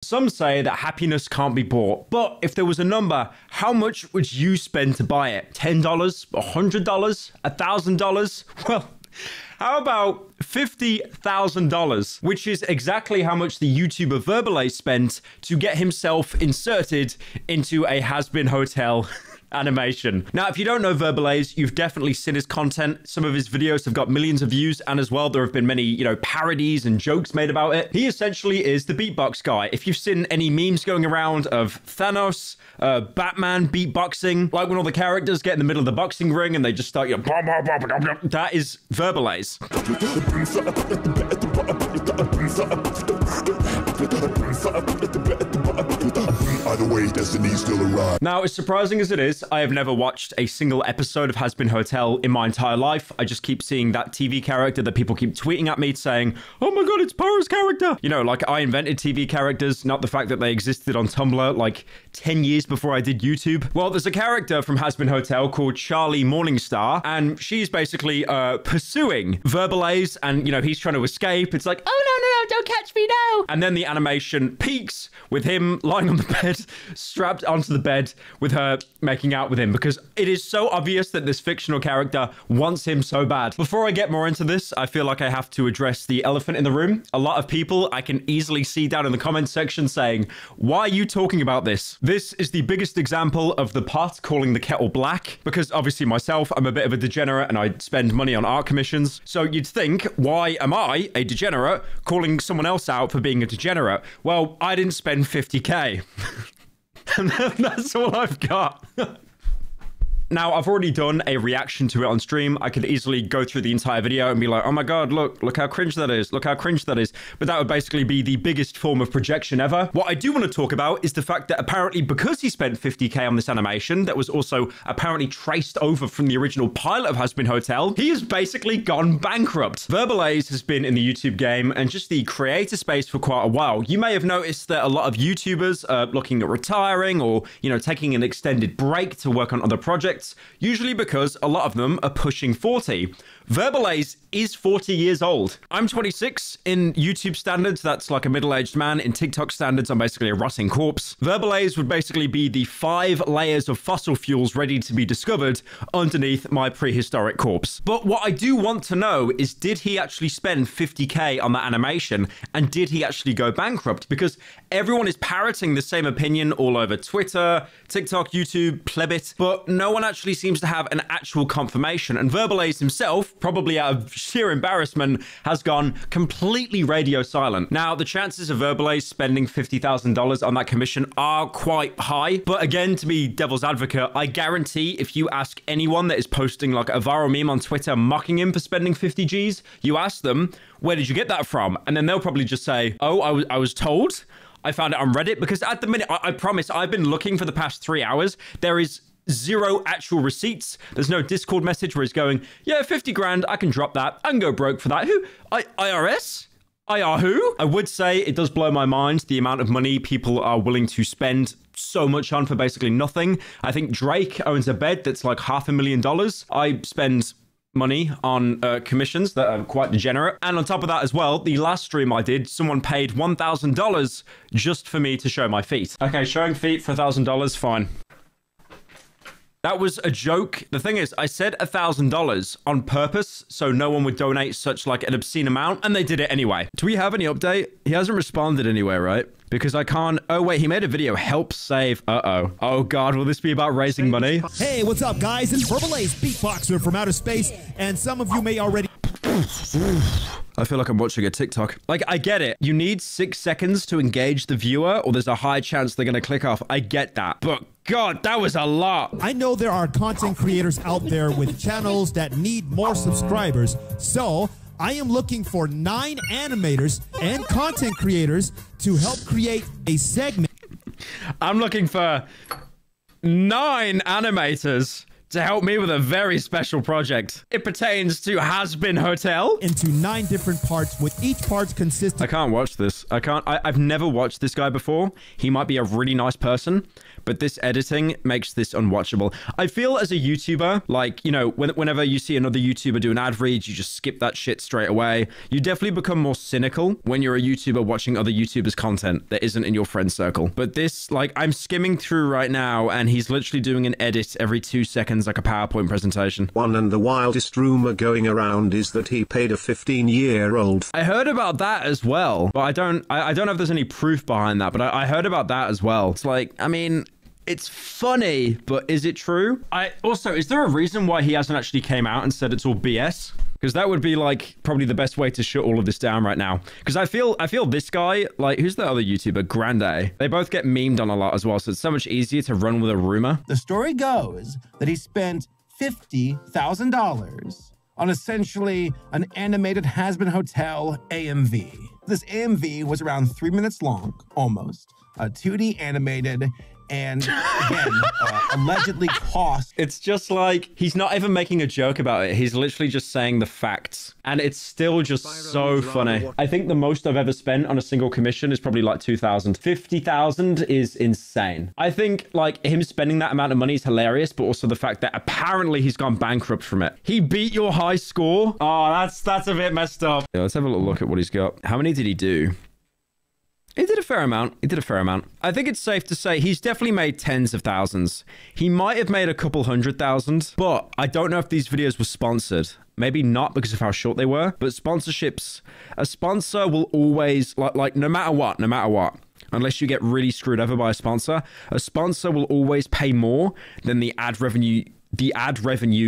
Some say that happiness can't be bought, but if there was a number, how much would you spend to buy it? $10, $100, $1,000? Well, how about $50,000, which is exactly how much the YouTuber Verbalace spent to get himself inserted into a Hazbin hotel animation. Now, if you don't know Verbalace, you've definitely seen his content. Some of his videos have got millions of views, and as well, there have been many, parodies and jokes made about it. He essentially is the beatbox guy. If you've seen any memes going around of Thanos, Batman beatboxing, like when all the characters get in the middle of the boxing ring and they just start, that is Verbalace. Either way, destiny still arrives. Now, as surprising as it is, I have never watched a single episode of Hazbin Hotel in my entire life. I just keep seeing that TV character that people keep tweeting at me saying, oh my god, it's Pyro's character. Like I invented TV characters, not the fact that they existed on Tumblr like 10 years before I did YouTube. Well, there's a character from Hazbin Hotel called Charlie Morningstar, and she's basically pursuing Verbalace, and he's trying to escape. It's like, oh no, don't catch me, no. And then the animation peaks with him lying on the bed, strapped onto the bed with her making out with him, because it is so obvious that this fictional character wants him so bad. Before I get more into this, I feel like I have to address the elephant in the room. A lot of people I can easily see down in the comments section saying, why are you talking about this? This is the biggest example of the pot calling the kettle black, because obviously myself, I'm a bit of a degenerate and I spend money on art commissions. So you'd think, why am I, a degenerate, calling someone else out for being a degenerate? Well, I didn't spend 50k. And that's all I've got. Now, I've already done a reaction to it on stream. I could easily go through the entire video and be like, oh my god, look how cringe that is. Look how cringe that is. But that would basically be the biggest form of projection ever. What I do want to talk about is the fact that apparently because he spent 50k on this animation that was also apparently traced over from the original pilot of Hazbin Hotel, he has basically gone bankrupt. Verbalace has been in the YouTube game and just the creator space for quite a while. You may have noticed that a lot of YouTubers are looking at retiring or, taking an extended break to work on other projects. Usually because a lot of them are pushing 40. Verbalace is 40 years old. I'm 26 in YouTube standards. That's like a middle-aged man. In TikTok standards, I'm basically a rotting corpse. Verbalace would basically be the 5 layers of fossil fuels ready to be discovered underneath my prehistoric corpse. But what I do want to know is, did he actually spend 50k on that animation? And did he actually go bankrupt? Because everyone is parroting the same opinion all over Twitter, TikTok, YouTube, Plebit, but no one actually seems to have an actual confirmation. And Verbalace himself, probably out of sheer embarrassment, has gone completely radio silent. Now, the chances of Verbalace spending $50,000 on that commission are quite high. But again, to be devil's advocate, I guarantee if you ask anyone that is posting like a viral meme on Twitter mocking him for spending 50 G's, you ask them, where did you get that from? And then they'll probably just say, oh, I was told. I found it on Reddit. Because at the minute, I promise, I've been looking for the past 3 hours. There is 0 actual receipts. There's no Discord message where he's going, yeah, 50 grand, I can drop that. I can go broke for that. Who? IRS? IR who? I would say it does blow my mind the amount of money people are willing to spend so much on for basically nothing. I think Drake owns a bed that's like $500,000. I spend money on commissions that are quite degenerate. And on top of that as well, the last stream I did, someone paid $1,000 just for me to show my feet. Okay, showing feet for $1,000, fine. That was a joke. The thing is, I said $1,000 on purpose so no one would donate such like an obscene amount, and they did it anyway. Do we have any update? He hasn't responded anywhere, right? Because I can't... Oh, wait, he made a video. Help save. Uh-oh. Oh, God, will this be about raising money? Hey, what's up, guys? It's Verbalace, beatboxer from outer space, and some of you may already... I feel like I'm watching a TikTok. Like, I get it. You need 6 seconds to engage the viewer, or there's a high chance they're going to click off. I get that. But God, that was a lot. I know there are content creators out there with channels that need more subscribers. So I am looking for 9 animators and content creators to help create a segment. I'm looking for 9 animators to help me with a very special project. It pertains to Hazbin Hotel. Into 9 different parts, with each part consisting... I can't watch this. I've never watched this guy before. He might be a really nice person, but this editing makes this unwatchable. I feel as a YouTuber, like, you know, whenever you see another YouTuber do an ad read, you just skip that shit straight away. You definitely become more cynical when you're a YouTuber watching other YouTubers' content that isn't in your friend circle. But this, like, I'm skimming through right now, and he's literally doing an edit every 2 seconds, like a PowerPoint presentation. One and the wildest rumor going around is that he paid a 15-year-old. I heard about that as well, but I don't know if there's any proof behind that, but I heard about that as well. It's like, I mean, it's funny, but is it true? Also, is there a reason why he hasn't actually came out and said it's all BS? Because that would be like probably the best way to shut all of this down right now. Because I feel this guy, like, who's the other YouTuber? Grande. They both get memed on a lot as well, so it's so much easier to run with a rumor. The story goes that he spent $50,000 on essentially an animated Hazbin Hotel AMV. This AMV was around 3 minutes long, almost, 2D animated, and again, allegedly cost. It's just like, he's not even making a joke about it. He's literally just saying the facts. And it's still just so funny. I think the most I've ever spent on a single commission is probably like 2,000. 50,000 is insane. I think like him spending that amount of money is hilarious, but also the fact that apparently he's gone bankrupt from it. He beat your high score. Oh, that's a bit messed up. Yeah, let's have a little look at what he's got. How many did he do? He did a fair amount. He did a fair amount. I think it's safe to say he's definitely made tens of thousands. He might have made a couple 100,000, but I don't know if these videos were sponsored. Maybe not because of how short they were, but sponsorships, a sponsor will always, like no matter what, unless you get really screwed over by a sponsor will always pay more than the ad revenue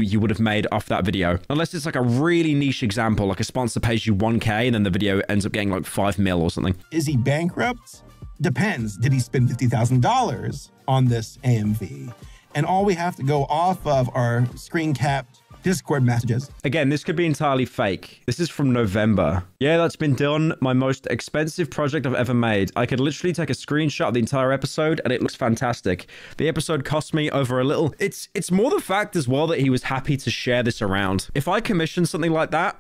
you would have made off that video. Unless it's like a really niche example, like a sponsor pays you 1K and then the video ends up getting like 5 mil or something. Is he bankrupt? Depends. Did he spend $50,000 on this AMV? And all we have to go off of are screen capped Discord messages. Again, this could be entirely fake. This is from November. Yeah, that's been done. My most expensive project I've ever made. I could literally take a screenshot of the entire episode and it looks fantastic. The episode cost me over a little. It's more the fact as well that he was happy to share this around. If I commissioned something like that,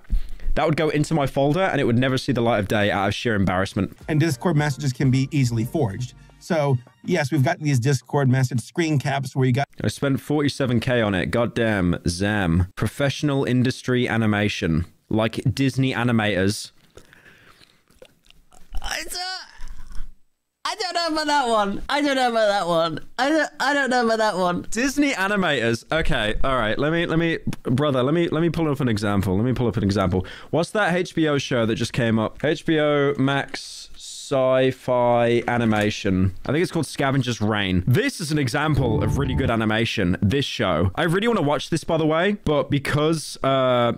that would go into my folder and it would never see the light of day out of sheer embarrassment. And Discord messages can be easily forged. So yes, we've got these Discord message screen caps where you got... I spent 47K on it. Goddamn, Zam. Professional industry animation. Like Disney animators. I don't know about that one. I don't know about that one. Disney animators. Okay, all right. Let me pull up an example. What's that HBO show that just came up? HBO Max sci-fi animation. I think it's called Scavenger's Reign. This is an example of really good animation. This show. I really want to watch this, by the way, but because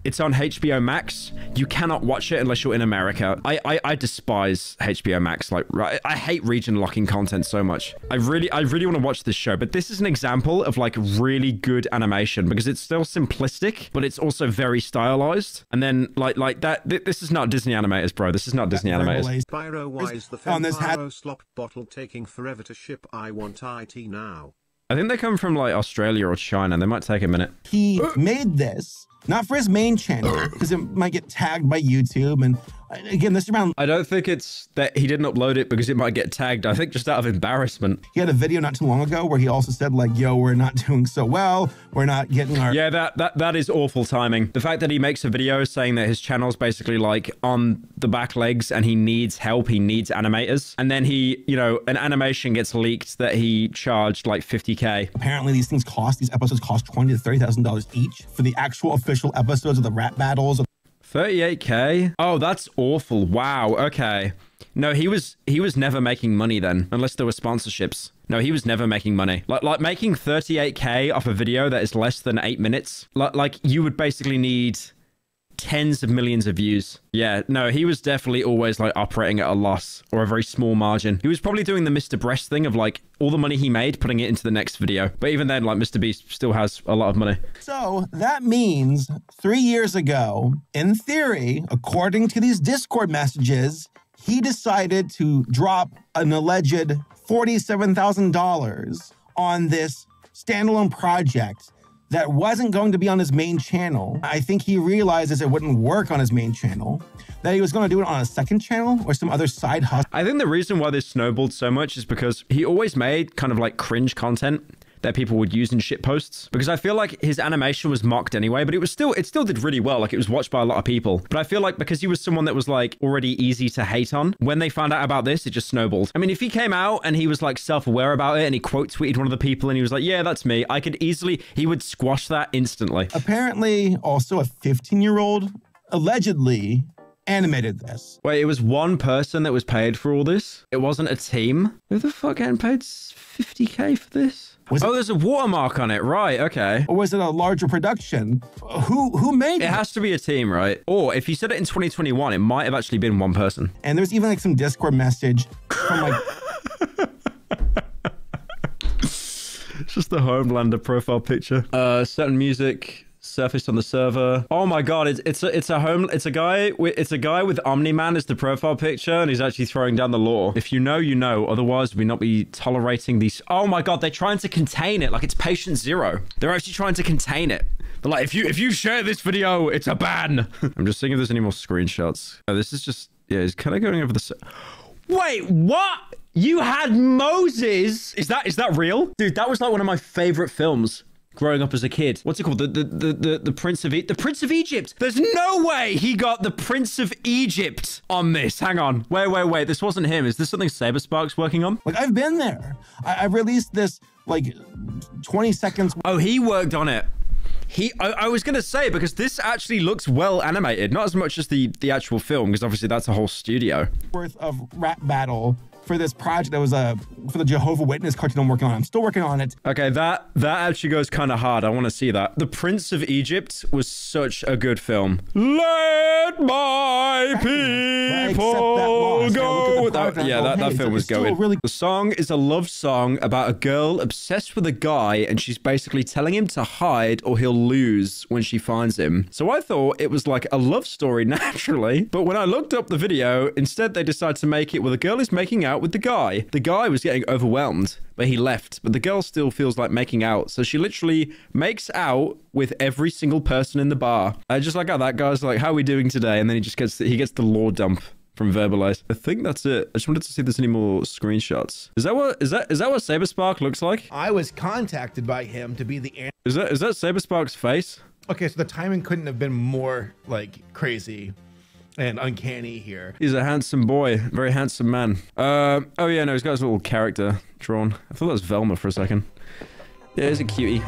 it's on HBO Max, you cannot watch it unless you're in America. I despise HBO Max. Like, I hate region locking content so much. I really want to watch this show, but this is an example of like really good animation because it's still simplistic, but it's also very stylized. And then like that. This is not Disney animators, bro. This is not Disney animators. Pyro, why is the Pyro slop bottle taking forever to ship? I want IT now. I think they come from like Australia or China. They might take a minute. He made this not for his main channel because it might get tagged by YouTube. And again, this around... I don't think it's that he didn't upload it because it might get tagged. I think just out of embarrassment. He had a video not too long ago where he also said like, yo, we're not doing so well. We're not getting our... Yeah, that is awful timing. The fact that he makes a video saying that his channel's basically like on the back legs and he needs help, he needs animators. And then he, you know, an animation gets leaked that he charged like 50K. Apparently these episodes cost $20,000 to $30,000 each for the actual official episodes of the rap battles. 38K? Oh, that's awful. Wow. Okay. No, he was never making money then, unless there were sponsorships. No, he was never making money. Like making 38K off a video that is less than 8 minutes. Like you would basically need tens of millions of views. Yeah, no, he was definitely always like operating at a loss or a very small margin. He was probably doing the Mr. Breast thing of like all the money he made, putting it into the next video. But even then, like Mr. Beast still has a lot of money. So that means 3 years ago, in theory, according to these Discord messages, he decided to drop an alleged $47,000 on this standalone project that wasn't going to be on his main channel. I think he realizes it wouldn't work on his main channel, that he was going to do it on a second channel or some other side hustle. I think the reason why this snowballed so much is because he always made kind of like cringe content that people would use in shit posts, because I feel like his animation was mocked anyway, but it still did really well. Like, it was watched by a lot of people. But I feel like because he was someone that was like already easy to hate on, when they found out about this, it just snowballed. I mean, if he came out and he was like self-aware about it and he quote tweeted one of the people and he was like, yeah, that's me, I could easily, he would squash that instantly. Apparently also a 15-year-old allegedly animated this. Wait, it was one person that was paid for all this? It wasn't a team? Who the fuck getting paid 50K for this? Oh, there's a watermark on it. Right, okay. Or was it a larger production? Who made it? It has to be a team, right? Or if you said it in 2021, it might have actually been one person. And there's even like some Discord message from like... It's just the Homelander profile picture. Certain music surfaced on the server. Oh my god, it's a guy with Omni-Man as the profile picture, and he's actually throwing down the law. If you know, you know. Otherwise, we not be tolerating these. Oh my god, they're trying to contain it. Like, it's patient zero. They're actually trying to contain it. They're like, if you share this video, it's a ban. I'm just seeing if there's any more screenshots. Oh, this is just, yeah, he's kind of going over the... Wait, what? You had Moses? Is that real? Dude, that was like one of my favorite films growing up as a kid. What's it called? The Prince of the Prince of Egypt. There's no way he got the Prince of Egypt on this. Hang on. Wait. This wasn't him. Is this something SaberSpark's working on? Like, I've been there. I released this like 20 seconds. Oh, he worked on it. I was going to say, because this actually looks well animated, not as much as the actual film, because obviously that's a whole studio worth of rap battle for this project that was for the Jehovah Witness cartoon I'm working on. I'm still working on it. Okay, that actually goes kind of hard. I want to see that. The Prince of Egypt was such a good film. Let my people go. That film was going. Really... The song is a love song about a girl obsessed with a guy, and she's basically telling him to hide or he'll lose when she finds him. So I thought it was like a love story naturally, but when I looked up the video, instead they decided to make it where the girl is making out with the guy. The guy was getting overwhelmed, but he left. But the girl still feels like making out. So she literally makes out with every single person in the bar. I just like how that guy's like, how are we doing today? And then he just gets the lore dump from Verbalize. I think that's it. I just wanted to see if there's any more screenshots. Is that what SaberSpark looks like? I was contacted by him to be the... Is that SaberSpark's face? Okay, so the timing couldn't have been more like crazy and uncanny here. He's a handsome boy, very handsome man. Oh yeah, no, he's got his little character drawn. I thought that was Velma for a second. Yeah, he's a cutie.